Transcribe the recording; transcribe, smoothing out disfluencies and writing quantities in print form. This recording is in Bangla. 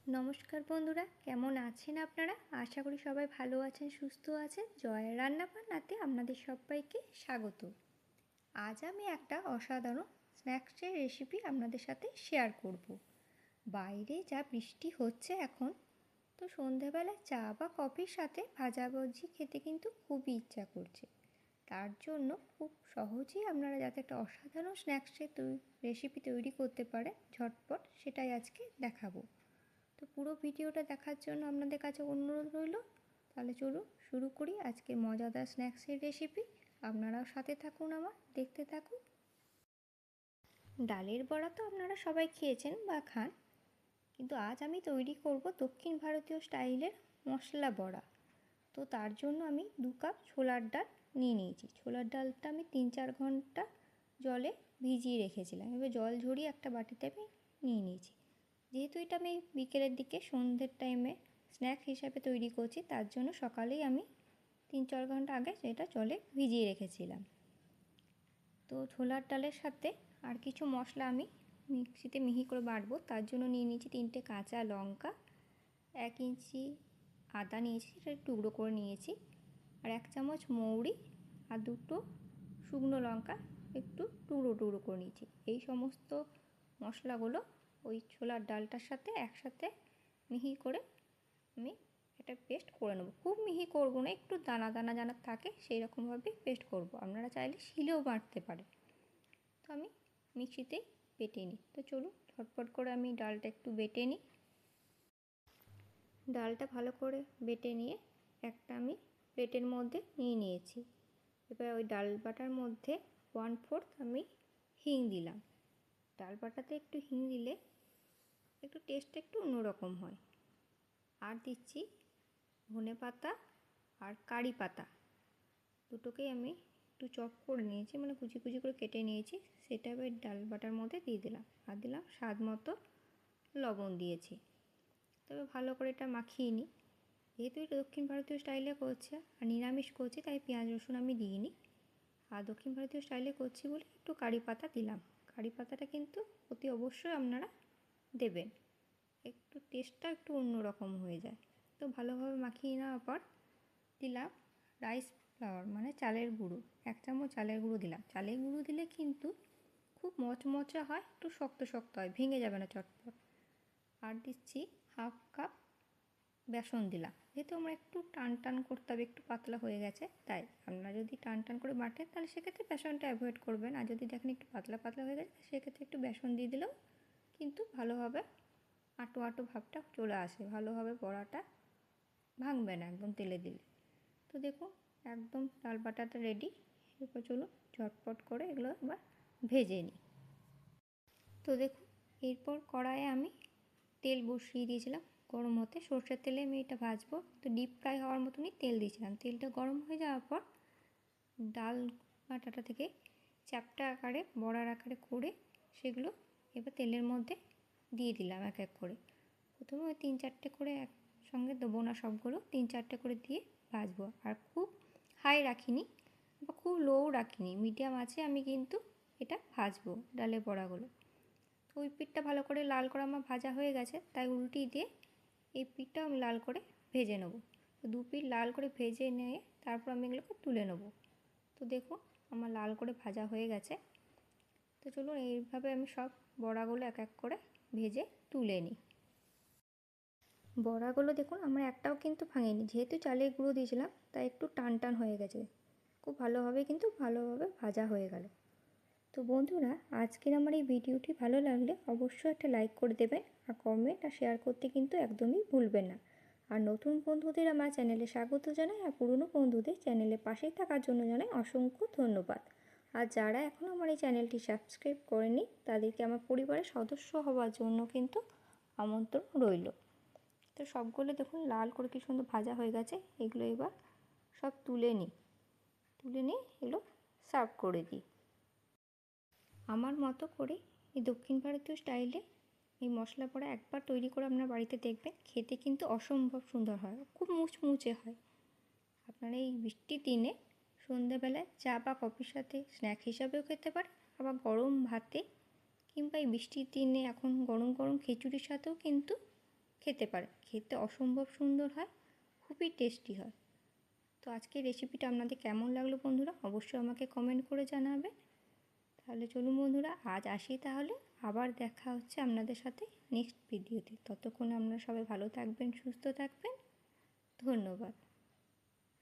নমস্কার বন্ধুরা, কেমন আছেন আপনারা? আশা করি সবাই ভালো আছেন, সুস্থ আছেন। জয়ের রান্নাবান্নাতে আপনাদের সবাইকে স্বাগত। আজ আমি একটা অসাধারণ স্ন্যাক্সের রেসিপি আপনাদের সাথে শেয়ার করব। বাইরে যা বৃষ্টি হচ্ছে এখন, তো সন্ধেবেলা চা বা কফির সাথে ভাজাভুজি খেতে কিন্তু খুবই ইচ্ছা করছে। তার জন্য খুব সহজেই আপনারা যাতে একটা অসাধারণ স্ন্যাক্সের রেসিপি তৈরি করতে পারেন ঝটপট, সেটাই আজকে দেখাবো। তো পুরো ভিডিওটা দেখার জন্য আপনাদের কাছে অনুরোধ রইল। তাহলে চলুন শুরু করি আজকের মজাদার স্ন্যাক্সের রেসিপি। আপনারাও সাথে থাকুন, আমার দেখতে থাকুন। ডালের বড়া তো আপনারা সবাই খেয়েছেন বা খান, কিন্তু আজ আমি তৈরি করব দক্ষিণ ভারতীয় স্টাইলের মশলা বড়া। তো তার জন্য আমি 2 কাপ ছোলার ডাল নিয়ে নিয়েছি। ছোলার ডালটা আমি 3-4 ঘন্টা জলে ভিজিয়ে রেখেছিলাম। এবার জল ঝরিয়ে একটা বাটিতে আমি নিয়ে নিয়েছি। যেহেতু এটা আমি বিকেলের দিকে সন্ধ্যের টাইমে স্ন্যাক্স হিসাবে তৈরি করছি, তার জন্য সকালেই আমি 3-4 ঘন্টা আগে সেটা জলে ভিজিয়ে রেখেছিলাম। তো ছোলার ডালের সাথে আর কিছু মশলা আমি মিক্সিতে মিহি করে বাটবো। তার জন্য নিয়ে নিয়েছি 3টে কাঁচা লঙ্কা, 1 ইঞ্চি আদা নিয়েছি, সেটা টুকরো করে নিয়েছি, আর 1 চামচ মৌরি, আর 2টো শুকনো লঙ্কা একটু টুকরো টুকরো করে নিয়েছি। এই সমস্ত মশলাগুলো ওই ছোলার ডালটার সাথে একসাথে মিহি করে আমি একটা পেস্ট করে নেবো। খুব মিহি করব না, একটু দানা দানা দানা থাকে সেই রকমভাবে পেস্ট করব। আপনারা চাইলে শিলেও বাটতে পারেন। তো আমি মিক্সিতেই বেটে নিই। তো চলুন ঝটপট করে আমি ডালটা একটু বেটে নিই। ডালটা ভালো করে বেটে নিয়ে একটা আমি প্লেটের মধ্যে নিয়ে নিয়েছি। এবার ওই ডাল বাটার মধ্যে 1/4 আমি হিং দিলাম। ডাল বাটাতে একটু হিং দিলে একটু টেস্টটা একটু অন্যরকম হয়। আর দিচ্ছি ধনে পাতা আর কারি পাতা, দুটোকেই আমি একটু চপ করে নিয়েছি, মানে কুচি কুচি করে কেটে নিয়েছি। সেটা এবার ডাল বাটার মধ্যে দিয়ে দিলাম, আর দিলাম স্বাদ মতো লবণ দিয়েছি। তবে ভালো করে এটা মাখিয়ে নিই। যেহেতু এটা দক্ষিণ ভারতীয় স্টাইলে করছে আর নিরামিষ করছি, তাই পেঁয়াজ রসুন আমি দিইনি। আর দক্ষিণ ভারতীয় স্টাইলে করছি বলে একটু কারি পাতা দিলাম। কারি পাতাটা কিন্তু অতি অবশ্যই আপনারা দেবেন, একটু টেস্টটা একটু অন্যরকম হয়ে যায়। তো ভালোভাবে মাখিয়ে নেওয়ার পর দিলাম রাইস ফ্লাওয়ার, মানে চালের গুঁড়ো। 1 চামচ চালের গুঁড়ো দিলাম। চালের গুঁড়ো দিলে কিন্তু খুব মচমচে হয়, একটু শক্ত শক্ত হয়, ভেঙে যাবে না চটপট। আর দিচ্ছি 1/2 কাপ বেসন দিলাম। যেহেতু আমরা একটু টান টান করতে হবে, একটু পাতলা হয়ে গেছে, তাই আপনারা যদি টান টান করে বাটেন তাহলে সেক্ষেত্রে বেসনটা অ্যাভয়েড করবেন। আর যদি দেখেন একটু পাতলা পাতলা হয়ে গেছে, সেক্ষেত্রে একটু বেসন দিয়ে দিলেও কিন্তু ভালোভাবে আঁটো আঁটো ভাবটা চলে আসে, ভালোভাবে বড়াটা ভাঙবে না একদম তেলে দিলে। তো দেখুন একদম ডাল বাটাটা রেডি। এরপর চলুন ঝটপট করে এগুলো এবার ভেজে নিই। তো দেখুন এরপর কড়াইয়ে আমি তেল বসিয়ে দিয়েছিলাম গরম হতে। সরষের তেলে আমি এটা ভাজবো। তো ডিপ ফ্রাই হওয়ার মতনই তেল দিয়েছিলাম। তেলটা গরম হয়ে যাওয়ার পর ডাল বাটাটা থেকে চ্যাপ্টা আকারে বড়ার আকারে করে সেগুলো এবার তেলের মধ্যে দিয়ে দিলাম এক এক করে। প্রথমে ওই 3-4টে করে একসঙ্গে দেবো না, সবগুলো 3-4টে করে দিয়ে ভাজবো। আর খুব হাই রাখিনি বা খুব লোও রাখিনি, মিডিয়াম আছে আমি কিন্তু এটা ভাজবো ডালের বড়াগুলো। তো ওই পিঠটা ভালো করে লাল করে আমার ভাজা হয়ে গেছে, তাই উল্টিয়ে দিয়ে এই পিঠটাও আমি লাল করে ভেজে নেবো। তো 2 পিঠ লাল করে ভেজে নিয়ে তারপর আমি এগুলোকে তুলে নেবো। তো দেখুন আমার লাল করে ভাজা হয়ে গেছে। তো চলুন এইভাবে আমি সব বড়াগুলো এক এক করে ভেজে তুলে নিই। বড়াগুলো দেখুন আমার একটাও কিন্তু ভাঙেনি, যেহেতু চালের গুঁড়ো দিয়েছিলাম তাই একটু টান টান হয়ে গেছে। খুব ভালোভাবে কিন্তু ভালোভাবে ভাজা হয়ে গেল। তো বন্ধুরা, আজকের আমার এই ভিডিওটি ভালো লাগলে অবশ্যই একটা লাইক করে দেবেন, আর কমেন্ট আর শেয়ার করতে কিন্তু একদমই ভুলবেন না। আর নতুন বন্ধুদের আমার চ্যানেলে স্বাগত জানাই, আর পুরনো বন্ধুদের চ্যানেলে পাশে থাকার জন্য জানাই অসংখ্য ধন্যবাদ। আর যারা এখনও আমার এই চ্যানেলটি সাবস্ক্রাইব করেনি, তাদেরকে আমার পরিবারের সদস্য হওয়ার জন্য কিন্তু আমন্ত্রণ রইল। তো সবগুলো দেখুন লাল করে কি সুন্দর ভাজা হয়ে গেছে। এগুলো এবার সব তুলে নিই এগুলো সার্ভ করে দিই। আমার মতো করে এই দক্ষিণ ভারতীয় স্টাইলে এই মশলা বড়া একবার তৈরি করে আপনার বাড়িতে দেখবেন, খেতে কিন্তু অসম্ভব সুন্দর হয়, খুব মুচমুচে হয়। আপনারা এই বৃষ্টির দিনে সন্ধ্যাবেলায় চা বা কফির সাথে স্ন্যাক হিসাবেও খেতে পারেন, আবার গরম ভাতে কিংবা এই বৃষ্টির দিনে এখন গরম গরম খিচুড়ির সাথেও কিন্তু খেতে পারেন। খেতে অসম্ভব সুন্দর হয়, খুবই টেস্টি হয়। তো আজকের রেসিপিটা আপনাদের কেমন লাগলো বন্ধুরা, অবশ্যই আমাকে কমেন্ট করে জানাবেন। তাহলে চলুন বন্ধুরা, আজ আসি তাহলে। আবার দেখা হচ্ছে আপনাদের সাথে নেক্সট ভিডিওতে। ততক্ষণ আপনারা সবাই ভালো থাকবেন, সুস্থ থাকবেন। ধন্যবাদ।